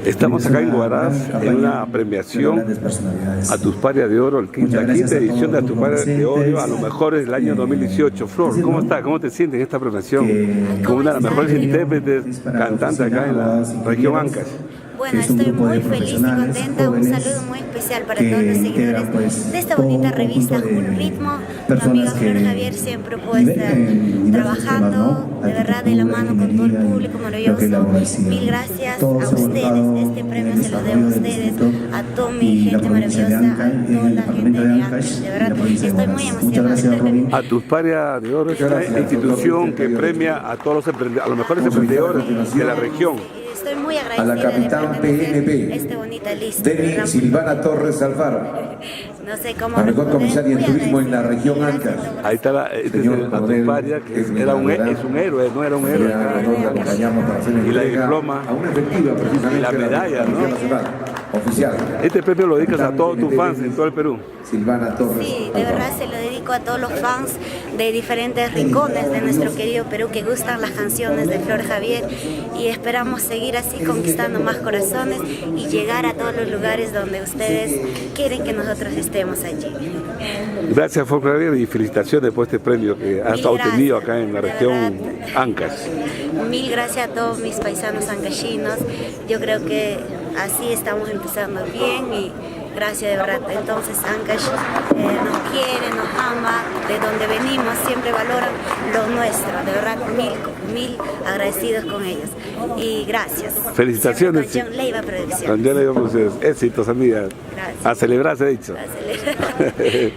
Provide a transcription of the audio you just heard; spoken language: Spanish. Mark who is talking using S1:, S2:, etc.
S1: Estamos acá en Huaraz en una premiación a Tusparia de Oro, la quinta edición de Tusparia de Oro, a lo mejor es el año 2018. Flor, ¿cómo está? ¿Cómo te sientes en esta premiación? Como una de las mejores intérpretes, cantantes acá en la región Ancash.
S2: Bueno, estoy muy feliz y contenta. Un saludo muy especial para todos los seguidores de esta bonita revista Un Ritmo. Mi amiga Flor Javier siempre trabajando de verdad de la mano con todo el público maravilloso. Mil gracias a ustedes. Este premio se lo debo a ustedes, a toda mi gente maravillosa, a toda la gente de Ancash. De verdad, estoy muy emocionada.
S1: A Tusparia de Oro es una institución que premia a todos los mejores emprendedores de la región.
S2: Estoy muy agradecida
S3: a la capitán PNP,
S2: esta bonita lista.
S3: Silvana Torres Alfaro,
S2: no sé cómo
S3: la mejor comisaria en turismo en la región Ancash.
S1: Ahí está la Tusparia, que es un héroe, no era un héroe. Y la diploma,
S3: a una efectiva, precisamente,
S1: y la medalla, ¿no?
S3: Oficial.
S1: Este premio lo dedicas a todos tus fans en todo el Perú.
S3: Silvana Torres.
S2: Sí, de verdad se lo dedico a todos los fans de diferentes rincones de nuestro querido Perú que gustan las canciones de Flor Javier, y esperamos seguir así conquistando más corazones y llegar a todos los lugares donde ustedes quieren que nosotros estemos allí.
S1: Gracias, Flor Javier, y felicitaciones por este premio que has obtenido acá en la región Ancash.
S2: Mil gracias a todos mis paisanos ancashinos. Yo creo que así estamos empezando bien y gracias de verdad. Entonces Ancash nos quiere, nos ama, de donde venimos siempre valoran lo nuestro. De verdad, mil agradecidos con ellos. Y gracias.
S1: Felicitaciones.
S2: Con John Leiva Producción.
S1: Con John Leiva Producción. Éxitos, amiga.
S2: Gracias.
S1: A celebrar, se ha dicho.
S2: A celebrar.